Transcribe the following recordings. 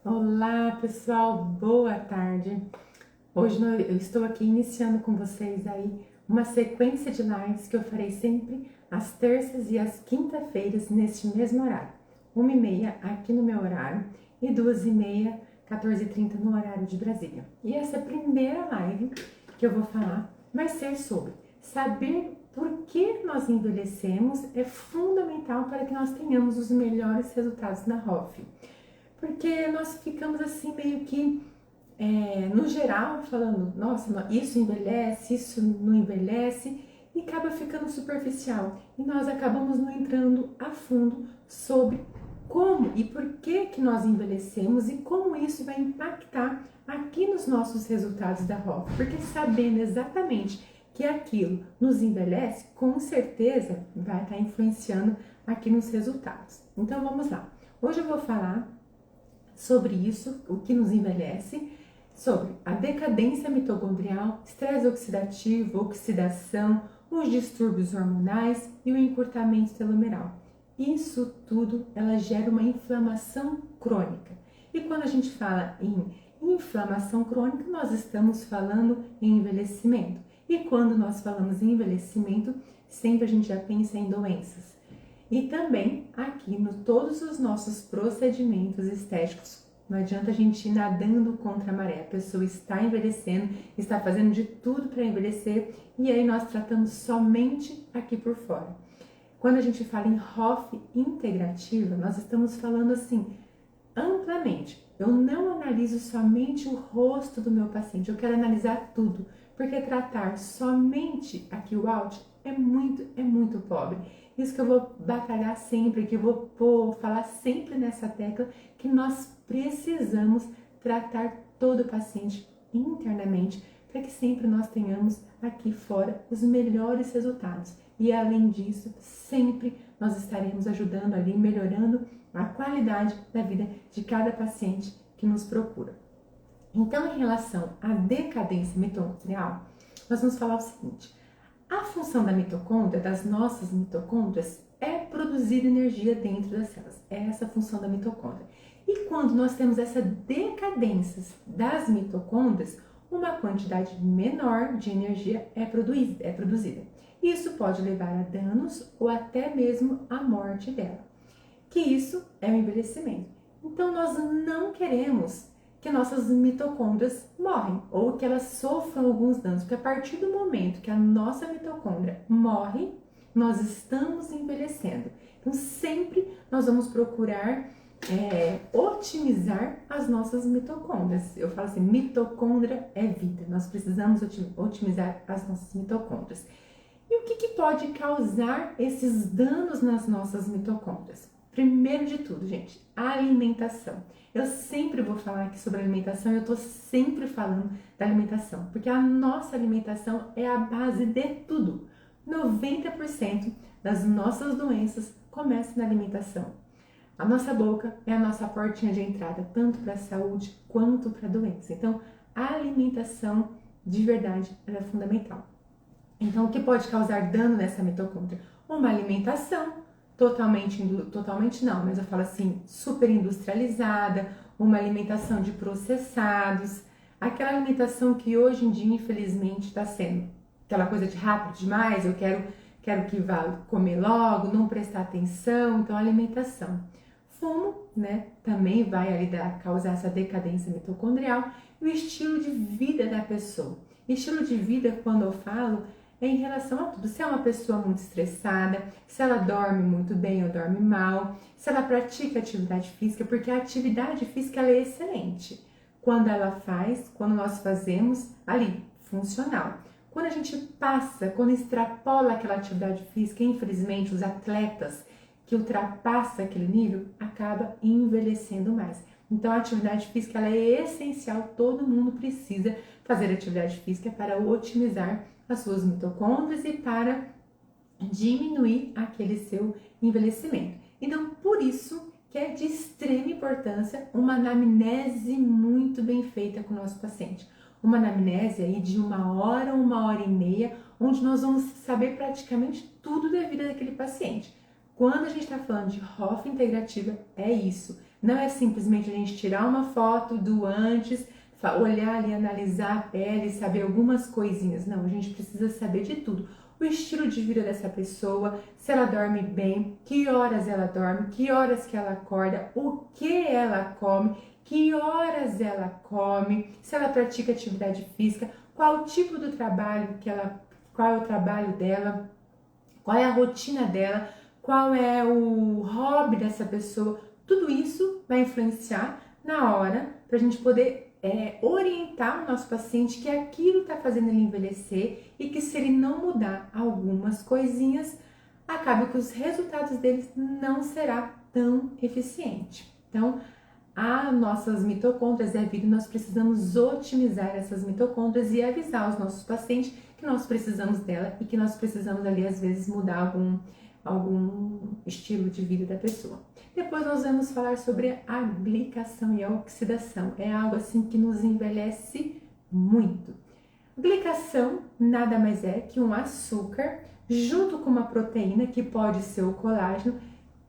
Olá pessoal, boa tarde. Hoje eu estou aqui iniciando com vocês aí uma sequência de lives que eu farei sempre às terças e às quinta-feiras neste mesmo horário. 1h30 aqui no meu horário e 2h30, 14h30 no horário de Brasília. E essa primeira live que eu vou falar vai ser sobre saber por que nós envelhecemos é fundamental para que nós tenhamos os melhores resultados na ROF. Porque nós ficamos assim meio que, no geral, falando, nossa, isso envelhece, isso não envelhece, e acaba ficando superficial. E nós acabamos não entrando a fundo sobre como e por que nós envelhecemos e como isso vai impactar aqui nos nossos resultados da ROF. Porque sabendo exatamente que aquilo nos envelhece, com certeza vai estar influenciando aqui nos resultados. Então vamos lá. Hoje eu vou falar sobre isso, o que nos envelhece, sobre a decadência mitocondrial, estresse oxidativo, oxidação, os distúrbios hormonais e o encurtamento telomeral. Isso tudo, ela gera uma inflamação crônica. E quando a gente fala em inflamação crônica, nós estamos falando em envelhecimento. E quando nós falamos em envelhecimento, sempre a gente já pensa em doenças. E também aqui todos os nossos procedimentos estéticos, não adianta a gente ir nadando contra a maré, a pessoa está envelhecendo, está fazendo de tudo para envelhecer e aí nós tratamos somente aqui por fora. Quando a gente fala em ROF integrativa, nós estamos falando assim, amplamente. Eu não analiso somente o rosto do meu paciente, eu quero analisar tudo, porque tratar somente aqui o áudio é muito pobre. Isso que eu vou batalhar sempre, que eu vou falar sempre nessa tecla, que nós precisamos tratar todo o paciente internamente, para que sempre nós tenhamos aqui fora os melhores resultados. E além disso, sempre nós estaremos ajudando ali, melhorando a qualidade da vida de cada paciente que nos procura. Então, em relação à decadência mitocondrial, nós vamos falar o seguinte: a função da mitocôndria, das nossas mitocôndrias, é produzir energia dentro das células. É essa a função da mitocôndria. E quando nós temos essa decadência das mitocôndrias, uma quantidade menor de energia é produzida. Isso pode levar a danos ou até mesmo à morte dela. Que isso é o envelhecimento. Então nós não queremos que nossas mitocôndrias morrem ou que elas sofram alguns danos, porque a partir do momento que a nossa mitocôndria morre, nós estamos envelhecendo. Então sempre nós vamos procurar otimizar as nossas mitocôndrias. Eu falo assim, mitocôndria é vida, nós precisamos otimizar as nossas mitocôndrias. E o que pode causar esses danos nas nossas mitocôndrias? Primeiro de tudo, gente, a alimentação. Eu sempre vou falar aqui sobre alimentação, eu tô sempre falando da alimentação, porque a nossa alimentação é a base de tudo. 90% das nossas doenças começam na alimentação. A nossa boca é a nossa portinha de entrada, tanto para a saúde quanto para a doença. Então, a alimentação, de verdade, ela é fundamental. Então, o que pode causar dano nessa mitocôndria? Uma alimentação totalmente não, mas eu falo assim, super industrializada, uma alimentação de processados, aquela alimentação que hoje em dia, infelizmente, está sendo aquela coisa de rápido demais, eu quero que vá comer logo, não prestar atenção, então alimentação. Fumo, né, também vai ali causar essa decadência mitocondrial e o estilo de vida da pessoa. Estilo de vida, quando eu falo, é em relação a tudo. Se é uma pessoa muito estressada, se ela dorme muito bem ou dorme mal, se ela pratica atividade física, porque a atividade física ela é excelente. Quando nós fazemos ali, funcional. Quando a gente quando extrapola aquela atividade física, infelizmente os atletas que ultrapassam aquele nível acaba envelhecendo mais. Então a atividade física ela é essencial, todo mundo precisa fazer atividade física para otimizar as suas mitocôndrias e para diminuir aquele seu envelhecimento. Então, por isso que é de extrema importância uma anamnese muito bem feita com o nosso paciente. Uma anamnese aí de 1 hora, 1 hora e meia, onde nós vamos saber praticamente tudo da vida daquele paciente. Quando a gente está falando de ROF integrativa, é isso. Não é simplesmente a gente tirar uma foto do antes, olhar ali, analisar a pele, saber algumas coisinhas. Não, a gente precisa saber de tudo. O estilo de vida dessa pessoa, se ela dorme bem, que horas ela dorme, que horas que ela acorda, o que ela come, que horas ela come, se ela pratica atividade física, qual o tipo do trabalho qual é o trabalho dela, qual é a rotina dela, qual é o hobby dessa pessoa. Tudo isso vai influenciar na hora para a gente poder orientar o nosso paciente que aquilo está fazendo ele envelhecer e que se ele não mudar algumas coisinhas, acaba que os resultados deles não será tão eficiente. Então, as nossas mitocôndrias é a vida, nós precisamos otimizar essas mitocôndrias e avisar os nossos pacientes que nós precisamos dela e que nós precisamos ali às vezes mudar algum estilo de vida da pessoa. Depois nós vamos falar sobre a glicação e a oxidação. É algo assim que nos envelhece muito. Glicação nada mais é que um açúcar junto com uma proteína, que pode ser o colágeno,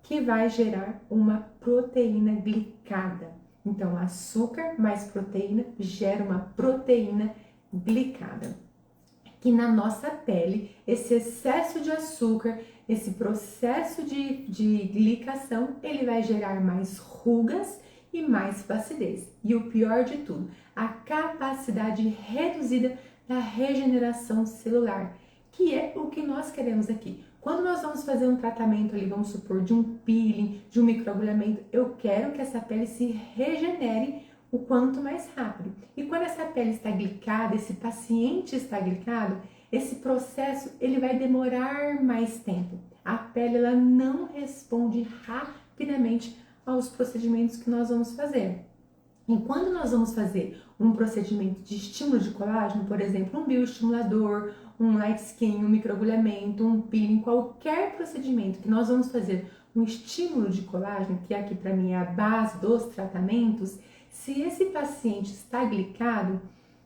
que vai gerar uma proteína glicada. Então, açúcar mais proteína gera uma proteína glicada. Que na nossa pele, esse excesso de açúcar, esse processo de glicação, ele vai gerar mais rugas e mais flacidez. E o pior de tudo, a capacidade reduzida da regeneração celular, que é o que nós queremos aqui. Quando nós vamos fazer um tratamento ali, vamos supor, de um peeling, de um microagulhamento, eu quero que essa pele se regenere o quanto mais rápido. E quando essa pele está glicada, esse paciente está glicado, esse processo ele vai demorar mais tempo. A pele ela não responde rapidamente aos procedimentos que nós vamos fazer. E quando nós vamos fazer um procedimento de estímulo de colágeno, por exemplo, um bioestimulador, um light skin, um microagulhamento, um peeling, qualquer procedimento que nós vamos fazer um estímulo de colágeno, que aqui para mim é a base dos tratamentos, se esse paciente está glicado,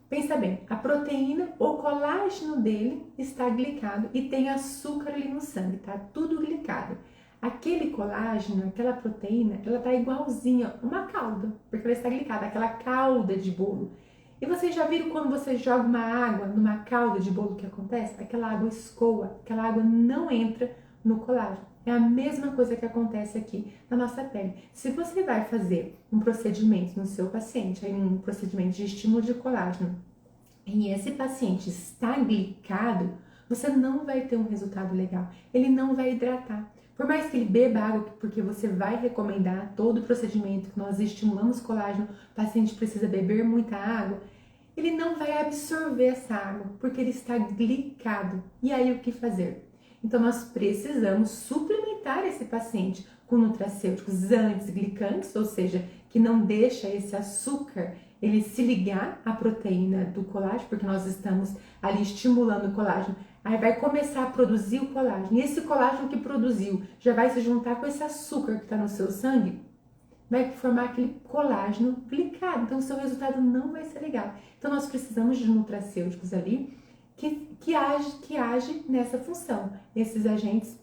pensa bem, a proteína, o colágeno dele está glicado e tem açúcar ali no sangue, tá tudo glicado. Aquele colágeno, aquela proteína, ela tá igualzinha uma calda, porque ela está glicada, aquela calda de bolo. E vocês já viram quando você joga uma água numa calda de bolo, o que acontece? Aquela água escoa, aquela água não entra no colágeno. É a mesma coisa que acontece aqui na nossa pele. Se você vai fazer um procedimento no seu paciente, um procedimento de estímulo de colágeno, e esse paciente está glicado, você não vai ter um resultado legal. Ele não vai hidratar. Por mais que ele beba água, porque você vai recomendar todo o procedimento que nós estimulamos colágeno, o paciente precisa beber muita água, ele não vai absorver essa água, porque ele está glicado. E aí o que fazer? Então, nós precisamos suplementar esse paciente com nutracêuticos antiglicantes, ou seja, que não deixa esse açúcar ele se ligar à proteína do colágeno, porque nós estamos ali estimulando o colágeno. Aí vai começar a produzir o colágeno. E esse colágeno que produziu já vai se juntar com esse açúcar que está no seu sangue, vai formar aquele colágeno glicado. Então, o seu resultado não vai ser legal. Então, nós precisamos de nutracêuticos ali que age nessa função, esses agentes,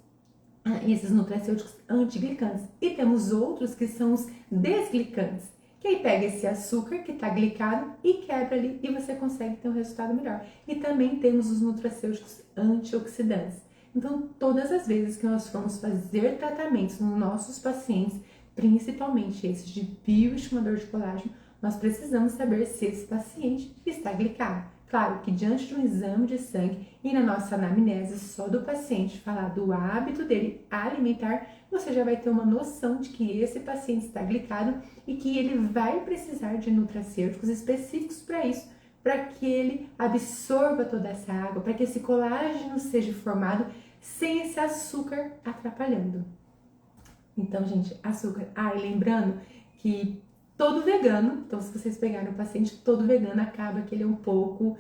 esses nutracêuticos antiglicantes. E temos outros que são os desglicantes, que aí pega esse açúcar que está glicado e quebra ali e você consegue ter um resultado melhor. E também temos os nutracêuticos antioxidantes. Então, todas as vezes que nós formos fazer tratamentos nos nossos pacientes, principalmente esses de bioestimulador de colágeno, nós precisamos saber se esse paciente está glicado. Claro que diante de um exame de sangue e na nossa anamnese só do paciente falar do hábito dele alimentar, você já vai ter uma noção de que esse paciente está glicado e que ele vai precisar de nutracêuticos específicos para isso, para que ele absorva toda essa água, para que esse colágeno seja formado sem esse açúcar atrapalhando. Então, gente, açúcar. E lembrando que todo vegano, então se vocês pegarem o paciente todo vegano, acaba que ele é um pouco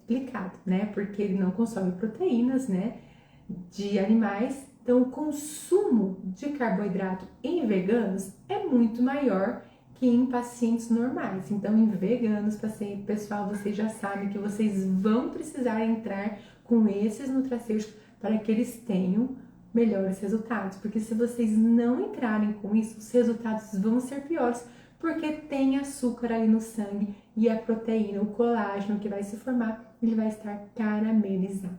glicado, né? Porque ele não consome proteínas, né? De animais. Então, o consumo de carboidrato em veganos é muito maior que em pacientes normais. Então, em veganos, pessoal, vocês já sabem que vocês vão precisar entrar com esses nutracêuticos para que eles tenham melhores resultados. Porque se vocês não entrarem com isso, os resultados vão ser piores, porque tem açúcar ali no sangue e a proteína, o colágeno que vai se formar, ele vai estar caramelizado.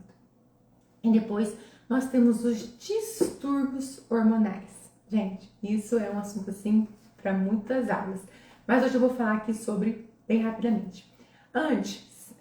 E depois nós temos os distúrbios hormonais. Gente, isso é um assunto assim para muitas aulas, mas hoje eu vou falar aqui sobre bem rapidamente.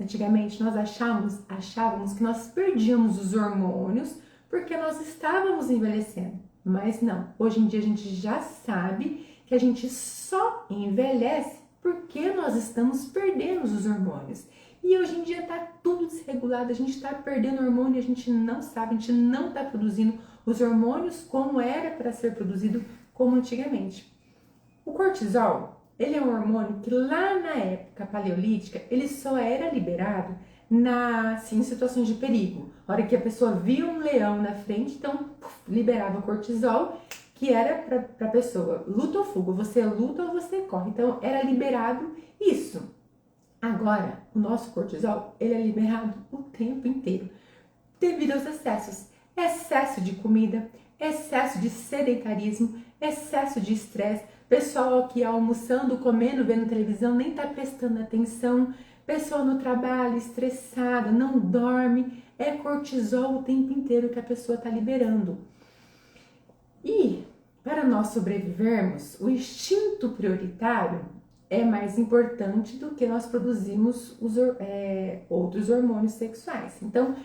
Antigamente nós achávamos que nós perdíamos os hormônios porque nós estávamos envelhecendo, mas não. Hoje em dia a gente já sabe que a gente só envelhece porque nós estamos perdendo os hormônios. E hoje em dia está tudo desregulado, a gente está perdendo hormônio, a gente não sabe, a gente não está produzindo os hormônios como era para ser produzido como antigamente. O cortisol, ele é um hormônio que lá na época paleolítica, ele só era liberado em situações de perigo. A hora que a pessoa via um leão na frente, então liberava o cortisol, que era para a pessoa, luta ou fuga, você luta ou você corre. Então era liberado isso. Agora, o nosso cortisol, ele é liberado o tempo inteiro, devido aos excessos. Excesso de comida, excesso de sedentarismo, excesso de estresse, pessoal aqui almoçando, comendo, vendo televisão, nem tá prestando atenção, pessoa no trabalho estressada, não dorme, é cortisol o tempo inteiro que a pessoa tá liberando. E para nós sobrevivermos, o instinto prioritário é mais importante do que nós produzirmos outros hormônios sexuais. Então,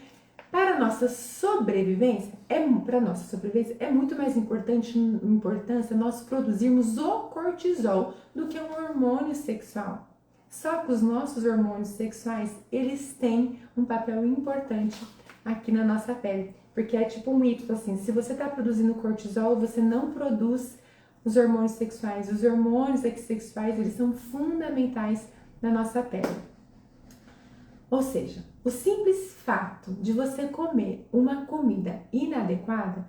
para a nossa sobrevivência, é muito mais importância nós produzirmos o cortisol do que um hormônio sexual. Só que os nossos hormônios sexuais, eles têm um papel importante aqui na nossa pele, porque é tipo um mito, assim, se você está produzindo cortisol, você não produz os hormônios sexuais. Os hormônios sexuais, eles são fundamentais na nossa pele. Ou seja, o simples fato de você comer uma comida inadequada,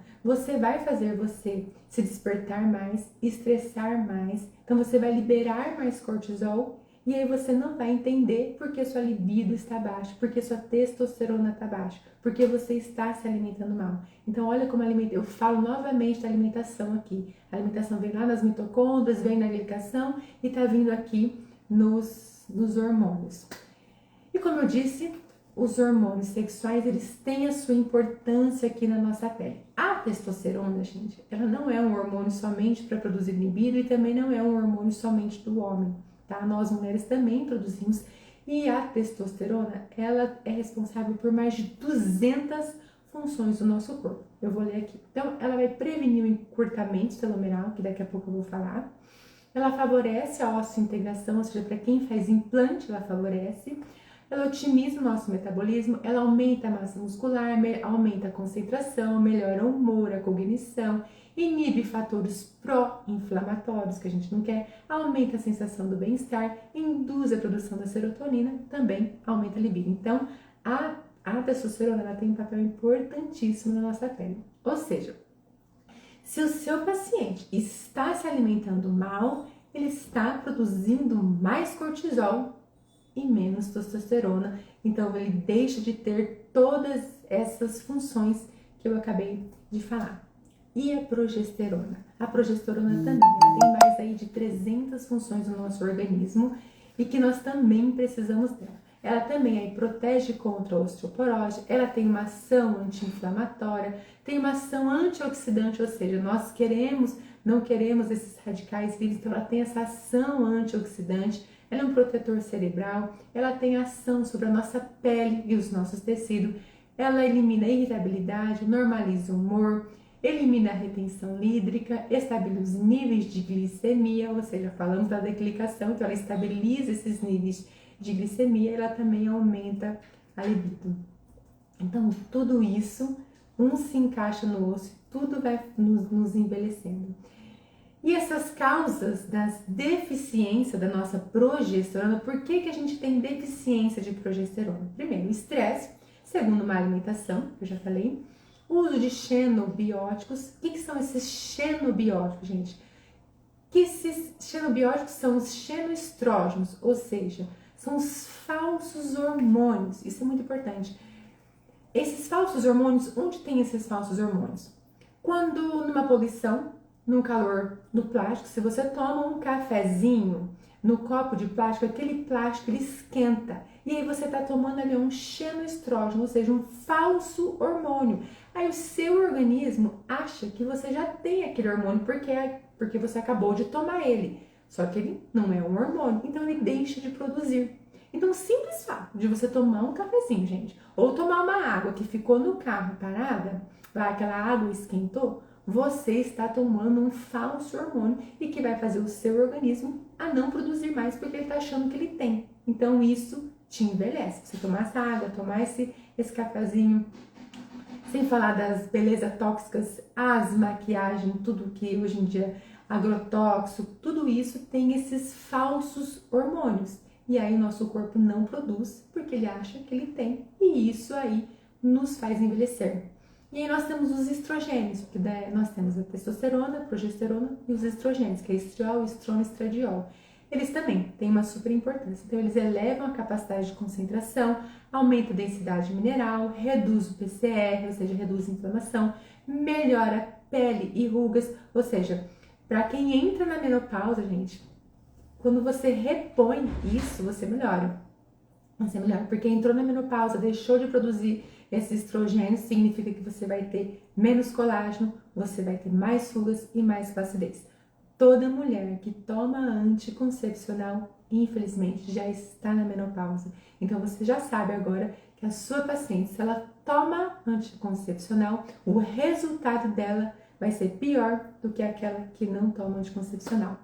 vai fazer você se despertar mais, estressar mais, então você vai liberar mais cortisol e aí você não vai entender porque sua libido está baixa, porque sua testosterona está baixa, porque você está se alimentando mal. Então olha como eu falo novamente da alimentação aqui. A alimentação vem lá nas mitocôndrias, vem na glicação e está vindo aqui nos hormônios. E como eu disse, os hormônios sexuais, eles têm a sua importância aqui na nossa pele. A testosterona, gente, ela não é um hormônio somente para produzir libido e também não é um hormônio somente do homem, tá? Nós mulheres também produzimos. E a testosterona, ela é responsável por mais de 200 funções do nosso corpo. Eu vou ler aqui. Então, ela vai prevenir o encurtamento telomeral, que daqui a pouco eu vou falar. Ela favorece a osteointegração, ou seja, para quem faz implante, ela favorece. Ela otimiza o nosso metabolismo, ela aumenta a massa muscular, aumenta a concentração, melhora o humor, a cognição, inibe fatores pró-inflamatórios que a gente não quer, aumenta a sensação do bem-estar, induz a produção da serotonina, também aumenta a libido. Então, a testosterona ela tem um papel importantíssimo na nossa pele. Ou seja, se o seu paciente está se alimentando mal, ele está produzindo mais cortisol e menos testosterona, então ele deixa de ter todas essas funções que eu acabei de falar. E a progesterona? A progesterona também, ela tem mais aí de 300 funções no nosso organismo e que nós também precisamos dela. Ela também aí protege contra a osteoporose, ela tem uma ação anti-inflamatória, tem uma ação antioxidante, ou seja, nós não queremos esses radicais livres, então ela tem essa ação antioxidante. Ela é um protetor cerebral, ela tem ação sobre a nossa pele e os nossos tecidos, ela elimina a irritabilidade, normaliza o humor, elimina a retenção hídrica, estabiliza os níveis de glicemia, ou seja, falamos da deglicação, então ela estabiliza esses níveis de glicemia, ela também aumenta a libido. Então, tudo isso, se encaixa no osso, tudo vai nos envelhecendo. E essas causas das deficiências da nossa progesterona, por que a gente tem deficiência de progesterona? Primeiro, estresse. Segundo, má alimentação, que eu já falei. O uso de xenobióticos. O que são esses xenobióticos, gente? Que esses xenobióticos são os xenoestrógenos, ou seja, são os falsos hormônios. Isso é muito importante. Esses falsos hormônios, onde tem esses falsos hormônios? Quando numa poluição, no calor do plástico, se você toma um cafezinho no copo de plástico, aquele plástico ele esquenta. E aí você está tomando ali um xenoestrógeno, ou seja, um falso hormônio. Aí o seu organismo acha que você já tem aquele hormônio porque você acabou de tomar ele. Só que ele não é um hormônio, então ele deixa de produzir. Então, o simples fato de você tomar um cafezinho, gente, ou tomar uma água que ficou no carro parada, aquela água esquentou, você está tomando um falso hormônio e que vai fazer o seu organismo a não produzir mais porque ele está achando que ele tem. Então, isso te envelhece. Você tomar essa água, tomar esse cafezinho, sem falar das belezas tóxicas, as maquiagens, tudo que hoje em dia agrotóxico, tudo isso tem esses falsos hormônios. E aí nosso corpo não produz porque ele acha que ele tem. E isso aí nos faz envelhecer. E aí nós temos os estrogênios, que nós temos a testosterona, a progesterona e os estrogênios, que é estriol, estrona e estradiol. Eles também têm uma super importância. Então, eles elevam a capacidade de concentração, aumenta a densidade mineral, reduz o PCR, ou seja, reduz a inflamação, melhora a pele e rugas, ou seja, para quem entra na menopausa, gente, quando você repõe isso, você melhora. Você melhora, porque entrou na menopausa, deixou de produzir esses estrogênios, significa que você vai ter menos colágeno, você vai ter mais rugas e mais flacidez. Toda mulher que toma anticoncepcional, infelizmente, já está na menopausa. Então, você já sabe agora que a sua paciente, se ela toma anticoncepcional, o resultado dela vai ser pior do que aquela que não toma anticoncepcional.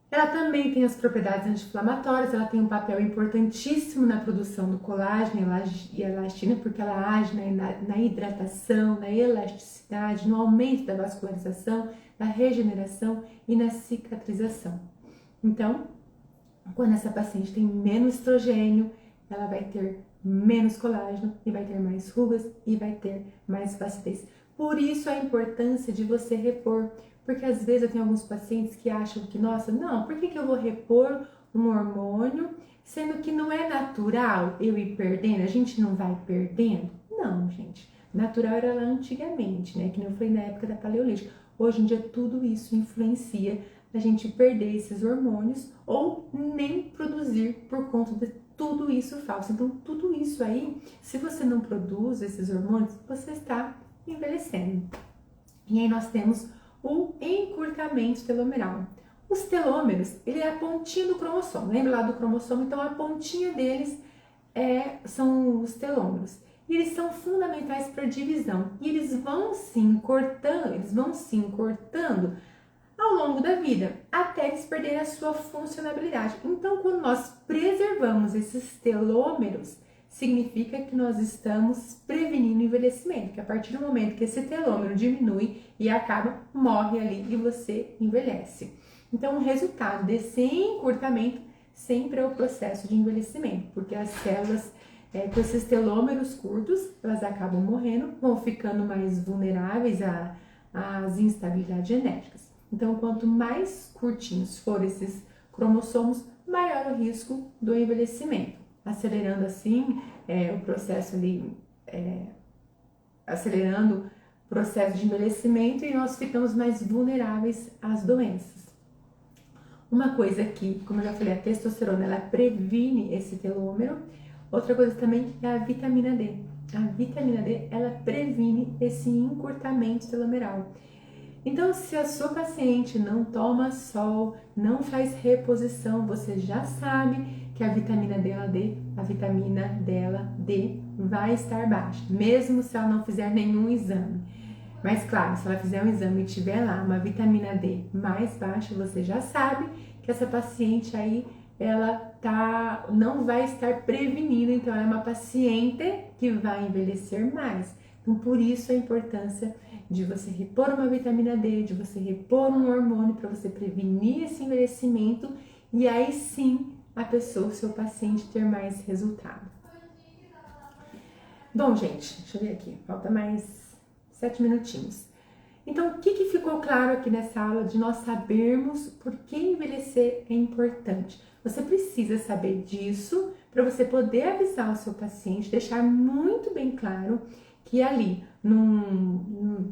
Ela também tem as propriedades anti-inflamatórias, ela tem um papel importantíssimo na produção do colágeno e elastina, porque ela age na hidratação, na elasticidade, no aumento da vascularização, na regeneração e na cicatrização. Então, quando essa paciente tem menos estrogênio, ela vai ter menos colágeno e vai ter mais rugas e vai ter mais flacidez. Por isso a importância de você repor, porque às vezes eu tenho alguns pacientes que acham que, nossa, não, por que eu vou repor um hormônio, sendo que não é natural eu ir perdendo, a gente não vai perdendo? Não, gente, natural era lá antigamente, né, que nem eu falei na época da paleolítica. Hoje em dia tudo isso influencia a gente perder esses hormônios ou nem produzir por conta de tudo isso falso. Então tudo isso aí, se você não produz esses hormônios, você está envelhecendo. E aí nós temos o encurtamento telomeral. Os telômeros, ele é a pontinha do cromossomo. Lembra lá do cromossomo? Então a pontinha deles são os telômeros. E eles são fundamentais para a divisão. E eles vão se encurtando ao longo da vida, até eles perderem a sua funcionalidade. Então, quando nós preservamos esses telômeros, significa que nós estamos prevenindo o envelhecimento, que a partir do momento que esse telômero diminui e acaba, morre ali e você envelhece. Então, o resultado desse encurtamento sempre é o processo de envelhecimento, porque as células com esses telômeros curtos, elas acabam morrendo, vão ficando mais vulneráveis às instabilidades genéticas. Então, quanto mais curtinhos forem esses cromossomos, maior o risco do envelhecimento, acelerando assim o processo ali, acelerando o processo de envelhecimento e nós ficamos mais vulneráveis às doenças. Uma coisa que, como eu já falei, a testosterona, ela previne esse telômero. Outra coisa também é a vitamina D. A vitamina D, ela previne esse encurtamento telomeral. Então, se a sua paciente não toma sol, não faz reposição, você já sabe que a vitamina dela D vai estar baixa, mesmo se ela não fizer nenhum exame. Mas claro, se ela fizer um exame e tiver lá uma vitamina D mais baixa, você já sabe que essa paciente aí, ela não vai estar prevenindo, então ela é uma paciente que vai envelhecer mais. Então, por isso a importância de você repor uma vitamina D, de você repor um hormônio para você prevenir esse envelhecimento e aí sim a pessoa, o seu paciente, ter mais resultado. Bom, gente, deixa eu ver aqui, falta mais 7 minutinhos. Então, o que ficou claro aqui nessa aula de nós sabermos por que envelhecer é importante? Você precisa saber disso para você poder avisar o seu paciente, deixar muito bem claro que ali, numa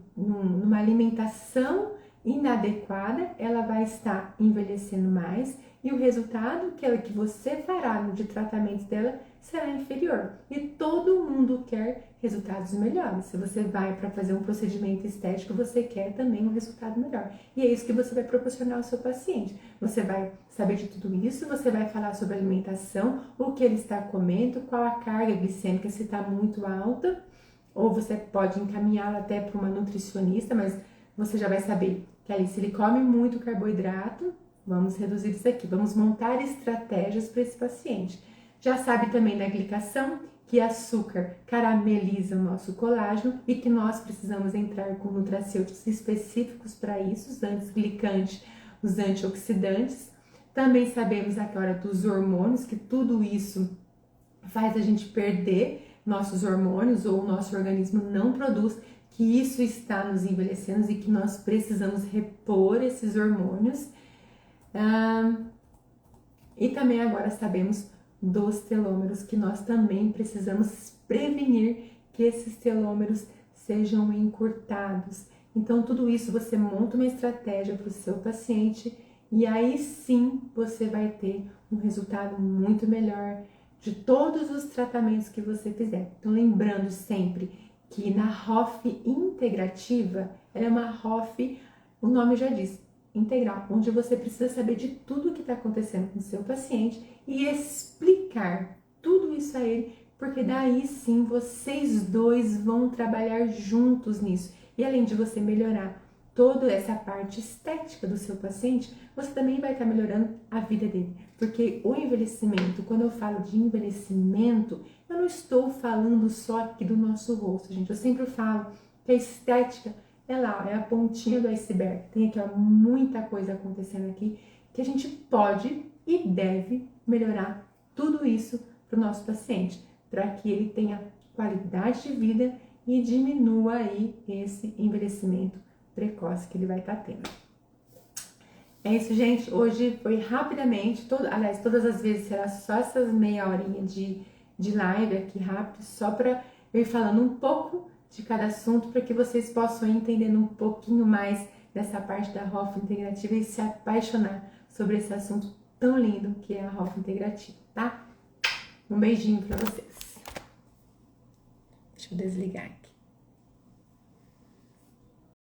alimentação inadequada, ela vai estar envelhecendo mais e o resultado que você fará de tratamento dela será inferior. E todo mundo quer resultados melhores. Se você vai para fazer um procedimento estético, você quer também um resultado melhor. E é isso que você vai proporcionar ao seu paciente. Você vai saber de tudo isso, você vai falar sobre alimentação, o que ele está comendo, qual a carga glicêmica, se está muito alta, ou você pode encaminhá-lo até para uma nutricionista, mas você já vai saber que ali, se ele come muito carboidrato, vamos reduzir isso aqui, vamos montar estratégias para esse paciente. Já sabe também da glicação, que açúcar carameliza o nosso colágeno e que nós precisamos entrar com nutracêuticos específicos para isso, os antiglicantes, os antioxidantes. Também sabemos agora dos hormônios, que tudo isso faz a gente perder nossos hormônios ou o nosso organismo não produz, que isso está nos envelhecendo e que nós precisamos repor esses hormônios. E também agora sabemos dos telômeros, que nós também precisamos prevenir que esses telômeros sejam encurtados. Então, tudo isso você monta uma estratégia para o seu paciente e aí sim você vai ter um resultado muito melhor de todos os tratamentos que você fizer. Então, lembrando sempre que na ROF integrativa, ela é uma ROF, o nome já diz, integral, onde você precisa saber de tudo o que está acontecendo com o seu paciente e explicar tudo isso a ele, porque daí sim vocês dois vão trabalhar juntos nisso. E além de você melhorar toda essa parte estética do seu paciente, você também vai estar melhorando a vida dele. Porque o envelhecimento, quando eu falo de envelhecimento, eu não estou falando só aqui do nosso rosto, gente. Eu sempre falo que a estética é lá, é a pontinha do iceberg. Tem aqui, ó, muita coisa acontecendo aqui que a gente pode e deve melhorar tudo isso para o nosso paciente, para que ele tenha qualidade de vida e diminua aí esse envelhecimento precoce que ele vai estar tendo. É isso, gente. Hoje foi rapidamente, aliás, todas as vezes será só essas meia horinha de live aqui rápido, só para eu ir falando um pouco de cada assunto, para que vocês possam ir entendendo um pouquinho mais dessa parte da ROF integrativa e se apaixonar sobre esse assunto tão lindo que é a ROF integrativa, tá? Um beijinho para vocês. Deixa eu desligar aqui.